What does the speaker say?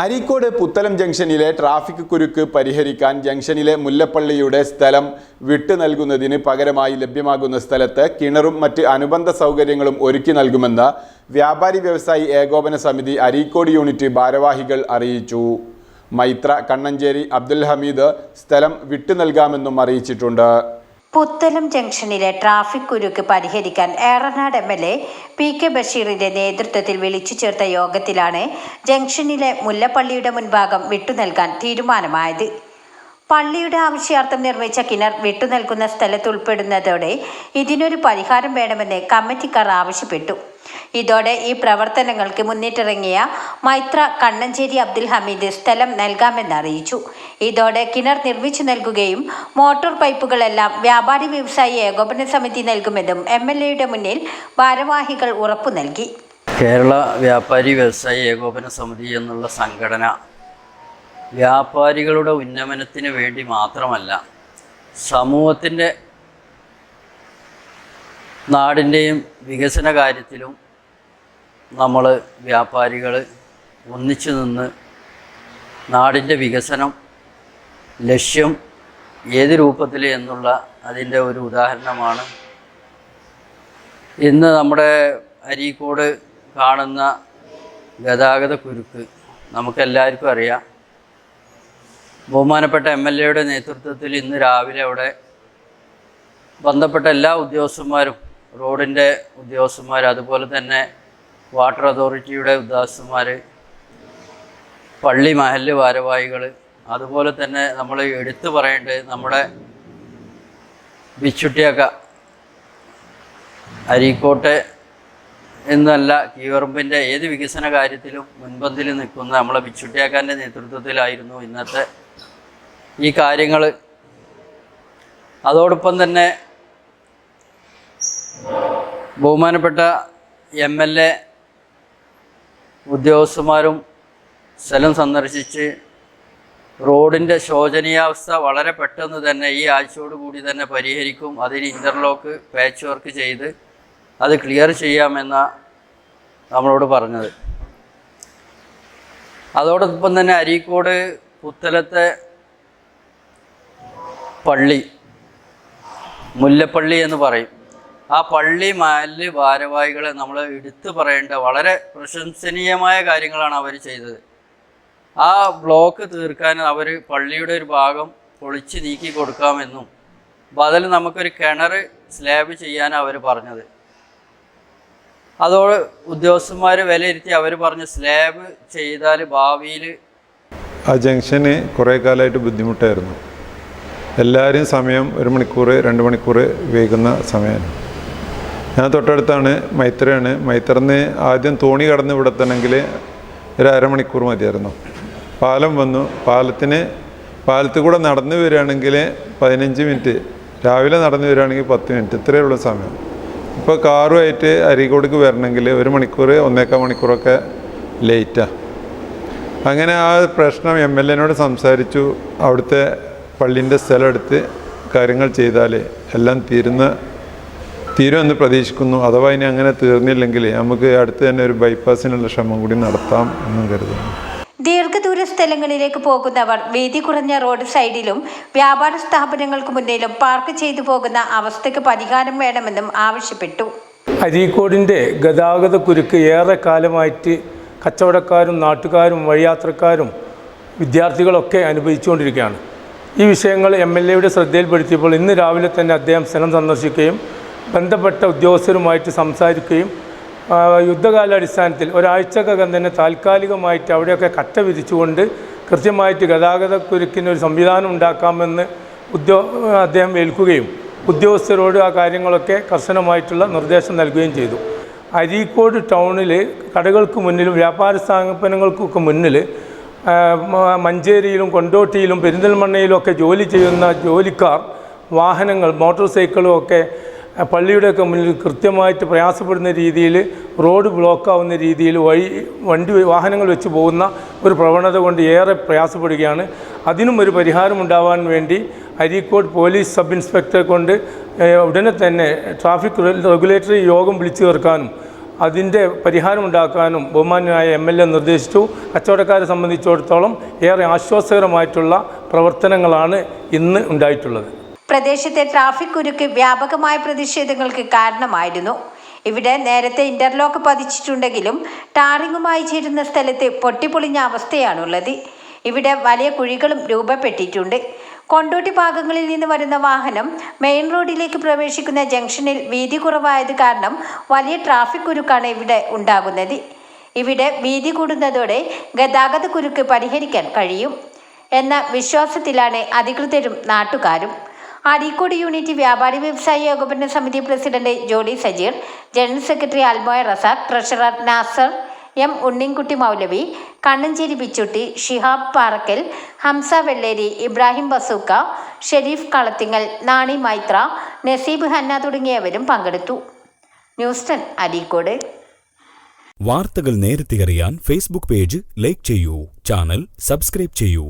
അരീക്കോട് പുത്തലം ജംഗ്ഷനിലെ ട്രാഫിക് കുരുക്ക് പരിഹരിക്കാൻ ജംഗ്ഷനിലെ മുല്ലപ്പള്ളിയുടെ സ്ഥലം വിട്ടു നൽകുന്നതിന് പകരമായി ലഭ്യമാകുന്ന സ്ഥലത്ത് കിണറും മറ്റ് അനുബന്ധ സൗകര്യങ്ങളും ഒരുക്കി നൽകുമെന്ന് വ്യാപാരി വ്യവസായി ഏകോപന സമിതി അരീക്കോട് യൂണിറ്റ് ഭാരവാഹികൾ അറിയിച്ചു. മൈത്ര കണ്ണഞ്ചേരി അബ്ദുൽ ഹമീദ് സ്ഥലം വിട്ടു നൽകാമെന്നും അറിയിച്ചിട്ടുണ്ട്. പുത്തലം ജംഗ്ഷനിലെ ട്രാഫിക് കുരുക്ക് പരിഹരിക്കാൻ ഏറനാട് MLA PK ബഷീറിന്റെ നേതൃത്വത്തിൽ വിളിച്ചു ചേർത്ത യോഗത്തിലാണ് ജംഗ്ഷനിലെ മുല്ലപ്പള്ളിയുടെ മുൻഭാഗം വിട്ടുനൽകാൻ തീരുമാനമായത്. പള്ളിയുടെ ആവശ്യാർത്ഥം നിർമ്മിച്ച കിണർ വിട്ടുനൽകുന്ന സ്ഥലത്ത് ഉൾപ്പെടുന്നതോടെ ഇതിനൊരു പരിഹാരം വേണമെന്ന് കമ്മിറ്റിക്കാർ ആവശ്യപ്പെട്ടു. ഇതോടെ ഈ പ്രവർത്തനങ്ങൾക്ക് മുന്നിട്ടിറങ്ങിയ മൈത്ര കണ്ണഞ്ചേരി അബ്ദുൽ ഹമീദ് സ്ഥലം നൽകാമെന്ന് അറിയിച്ചു. ഇതോടെ കിണർ നിർമ്മിച്ചു നൽകുകയും മോട്ടോർ പൈപ്പുകളെല്ലാം വ്യാപാരി വ്യവസായി ഏകോപന സമിതി നൽകുമെന്നും MLAയുടെ മുന്നിൽ ഭാരവാഹികൾ ഉറപ്പു നൽകി. കേരള വ്യാപാരി വ്യവസായി ഏകോപന സമിതി എന്നുള്ള സംഘടന വ്യാപാരികളുടെ ഉന്നമനത്തിന് വേണ്ടി മാത്രമല്ല, സമൂഹത്തിൻ്റെ നാടിൻ്റെയും വികസന കാര്യത്തിലും നമ്മൾ വ്യാപാരികൾ ഒന്നിച്ചു നിന്ന് നാടിൻ്റെ വികസനം ലക്ഷ്യം ഏത് രൂപത്തിൽ എന്നുള്ള അതിൻ്റെ ഒരു ഉദാഹരണമാണ് ഇന്ന് നമ്മുടെ അരീക്കോട് കാണുന്ന ഗതാഗത കുരുക്ക്. നമുക്കെല്ലാവർക്കും അറിയാം. ബഹുമാനപ്പെട്ട MLAയുടെ നേതൃത്വത്തിൽ ഇന്ന് രാവിലെ അവിടെ ബന്ധപ്പെട്ട എല്ലാ ഉദ്യോഗസ്ഥന്മാരും, റോഡിൻ്റെ ഉദ്യോഗസ്ഥന്മാർ, അതുപോലെ തന്നെ വാട്ടർ അതോറിറ്റിയുടെ ഉദ്യോഗസ്ഥന്മാർ, പള്ളി മഹല്ല് ഭാരവാഹികൾ, അതുപോലെ തന്നെ നമ്മൾ എടുത്തു പറയേണ്ടത് നമ്മുടെ ബിച്ചുട്ടിയാക്ക അരീക്കോട്ടെ എന്നല്ല, കീവറമ്പിൻ്റെ ഏത് വികസന കാര്യത്തിലും മുൻപന്തിൽ നിൽക്കുന്ന നമ്മളെ ബിച്ചുട്ടിയാക്കാൻ്റെ നേതൃത്വത്തിലായിരുന്നു ഇന്നത്തെ ഈ കാര്യങ്ങൾ. അതോടൊപ്പം തന്നെ ബഹുമാനപ്പെട്ട MLA ഉദ്യോഗസ്ഥന്മാരും സ്ഥലം സന്ദർശിച്ച് റോഡിൻ്റെ ശോചനീയാവസ്ഥ വളരെ പെട്ടെന്ന് തന്നെ ഈ ആഴ്ചയോടുകൂടി തന്നെ പരിഹരിക്കും, അതിന് ഇൻ്റർലോക്ക് പാച്ച് വർക്ക് ചെയ്ത് അത് ക്ലിയർ ചെയ്യാമെന്ന നമ്മളോട് പറഞ്ഞത്. അതോടൊപ്പം തന്നെ അരീക്കോട് പുത്തലത്തെ പള്ളി, മുല്ലപ്പള്ളി എന്ന് പറയും, ആ പള്ളി മഹല്ല് ഭാരവാഹികളെ നമ്മൾ എടുത്തു പറയേണ്ട വളരെ പ്രശംസനീയമായ കാര്യങ്ങളാണ് അവർ ചെയ്തത്. ആ ബ്ലോക്ക് തീർക്കാൻ അവർ പള്ളിയുടെ ഒരു ഭാഗം പൊളിച്ച് നീക്കി കൊടുക്കാമെന്നും ബദൽ നമുക്കൊരു കിണർ സ്ലാബ് ചെയ്യാൻ അവർ പറഞ്ഞത്. അതോട് ഉദ്യോഗസ്ഥന്മാർ വിലയിരുത്തി അവർ പറഞ്ഞ സ്ലാബ് ചെയ്താൽ ഭാവിയിൽ ആ ജംഗ്ഷന് കുറേ കാലമായിട്ട് ബുദ്ധിമുട്ടായിരുന്നു. എല്ലാവരും സമയം 1 മണിക്കൂർ 2 മണിക്കൂർ വൈകുന്ന സമയമാണ്. ഞാൻ തൊട്ടടുത്താണ്, മൈത്രയാണ്. മൈത്രന്ന് ആദ്യം തോണി കടന്ന് ഇവിടെ എത്തണമെങ്കിൽ ഒരു അരമണിക്കൂർ മതിയായിരുന്നു. പാലം വന്നു, പാലത്തിൽ കൂടെ നടന്നു വരികയാണെങ്കിൽ 15 മിനിറ്റ്, രാവിലെ നടന്നു വരികയാണെങ്കിൽ 10 മിനിറ്റ്, ഇത്രയേ ഉള്ളൂ സമയം. ഇപ്പോൾ കാറുമായിട്ട് അരീക്കോടേക്ക് വരണമെങ്കിൽ 1 മണിക്കൂർ 1.25 മണിക്കൂറൊക്കെ ലേറ്റാണ്. അങ്ങനെ ആ പ്രശ്നം MLAനോട് സംസാരിച്ചു. അവിടുത്തെ പള്ളീൻ്റെ സ്ഥലം എടുത്ത് കാര്യങ്ങൾ ചെയ്താൽ എല്ലാം തീരുമെന്ന് പ്രതീക്ഷിക്കുന്നു. അഥവാ ഇനി അങ്ങനെ തീർന്നില്ലെങ്കിൽ നമുക്ക് അടുത്ത് തന്നെ ഒരു ബൈപ്പാസിനുള്ള ശ്രമം കൂടി നടത്താം എന്നും കരുതുന്നു. ദീർഘദൂര സ്ഥലങ്ങളിലേക്ക് പോകുന്നവർ വീതി കുറഞ്ഞ റോഡ് സൈഡിലും വ്യാപാര സ്ഥാപനങ്ങൾക്ക് മുന്നിലും പാർക്ക് ചെയ്തു പോകുന്ന അവസ്ഥയ്ക്ക് പരിഹാരം വേണമെന്നും ആവശ്യപ്പെട്ടു. അരീക്കോടിൻ്റെ ഗതാഗത കുരുക്ക് ഏറെ കാലമായിട്ട് കച്ചവടക്കാരും നാട്ടുകാരും വഴിയാത്രക്കാരും വിദ്യാർത്ഥികളൊക്കെ അനുഭവിച്ചുകൊണ്ടിരിക്കുകയാണ്. ഈ വിഷയങ്ങൾ MLAയുടെ ശ്രദ്ധയിൽപ്പെടുത്തിയപ്പോൾ ഇന്ന് രാവിലെ തന്നെ അദ്ദേഹം സ്ഥലം സന്ദർശിക്കുകയും ബന്ധപ്പെട്ട ഉദ്യോഗസ്ഥരുമായിട്ട് സംസാരിക്കുകയും യുദ്ധകാലാടിസ്ഥാനത്തിൽ ഒരാഴ്ചക്കകം തന്നെ താൽക്കാലികമായിട്ട് അവിടെയൊക്കെ കട്ട വിരിച്ചുകൊണ്ട് കൃത്യമായിട്ട് ഗതാഗത കുരുക്കിനൊരു സംവിധാനം ഉണ്ടാക്കാമെന്ന് അദ്ദേഹം ഏൽക്കുകയും ഉദ്യോഗസ്ഥരോട് ആ കാര്യങ്ങളൊക്കെ കർശനമായിട്ടുള്ള നിർദ്ദേശം നൽകുകയും ചെയ്തു. അരീക്കോട് ടൗണിൽ കടകൾക്ക് മുന്നിലും വ്യാപാര സ്ഥാപനങ്ങൾക്കൊക്കെ മുന്നിൽ മഞ്ചേരിയിലും കൊണ്ടോട്ടിയിലും പെരിന്തൽമണ്ണയിലും ഒക്കെ ജോലി ചെയ്യുന്ന ജോലിക്കാർ വാഹനങ്ങൾ, മോട്ടോർ സൈക്കിളും ഒക്കെ പള്ളിയുടെയൊക്കെ മുന്നിൽ കൃത്യമായിട്ട് പ്രയാസപ്പെടുന്ന രീതിയിൽ, റോഡ് ബ്ലോക്കാവുന്ന രീതിയിൽ വാഹനങ്ങൾ വെച്ച് പോകുന്ന ഒരു പ്രവണത കൊണ്ട് ഏറെ പ്രയാസപ്പെടുകയാണ്. അതിനും ഒരു പരിഹാരമുണ്ടാവാൻ വേണ്ടി അരീക്കോട് പോലീസ് സബ് ഇൻസ്പെക്ടറെ കൊണ്ട് ഉടനെ തന്നെ ട്രാഫിക് റെഗുലേറ്ററി യോഗം വിളിച്ചു ചേർക്കാനും അതിൻ്റെ പരിഹാരമുണ്ടാക്കാനും ബഹുമാന്യനായ MLA നിർദ്ദേശിച്ചു. കച്ചവടക്കാരെ സംബന്ധിച്ചിടത്തോളം ഏറെ ആശ്വാസകരമായിട്ടുള്ള പ്രവർത്തനങ്ങളാണ് ഇന്ന് ഉണ്ടായിട്ടുള്ളത്. പ്രദേശത്തെ ട്രാഫിക് കുരുക്ക് വ്യാപകമായ പ്രതിഷേധങ്ങൾക്ക് കാരണമായിരുന്നു. ഇവിടെ നേരത്തെ ഇന്റർലോക്ക് പതിച്ചിട്ടുണ്ടെങ്കിലും ടാറിങ്ങുമായി ചേരുന്ന സ്ഥലത്ത് പൊട്ടിപ്പൊളിഞ്ഞ അവസ്ഥയാണുള്ളത്. ഇവിടെ വലിയ കുഴികളും രൂപപ്പെട്ടിട്ടുണ്ട്. കൊണ്ടോട്ടി ഭാഗങ്ങളിൽ നിന്ന് വരുന്ന വാഹനം മെയിൻ റോഡിലേക്ക് പ്രവേശിക്കുന്ന ജംഗ്ഷനിൽ വീതി കുറവായത് കാരണം വലിയ ട്രാഫിക് കുരുക്കാണ് ഇവിടെ ഉണ്ടാകുന്നത്. ഇവിടെ വീതി കൂടുന്നതോടെ ഗതാഗത കുരുക്ക് പരിഹരിക്കാൻ കഴിയും എന്ന വിശ്വാസത്തിലാണ് അധികൃതരും നാട്ടുകാരും. അരീക്കോട് യൂണിറ്റ് വ്യാപാരി വ്യവസായി ഏകോപന സമിതി president Jolly Sajeer, general secretary Almoya Razak, treasurer Nasar, M. Unninkutty Moulavi, Kannancheri Bichutti, Shihab Parakkal, Hamsa Velleri, Ibrahim Bazooka, Shareef Kalathingal, Nani Maithra, Naseeb Hanna തുടങ്ങിയവരും പങ്കെടുത്തു. ന്യൂസ് 10 അരീക്കോട്. വാർത്തകൾ നേരത്തെ അറിയാൻ ഫേസ്ബുക്ക് പേജ് ലൈക്ക് ചെയ്യൂ, ചാനൽ സബ്സ്ക്രൈബ് ചെയ്യൂ.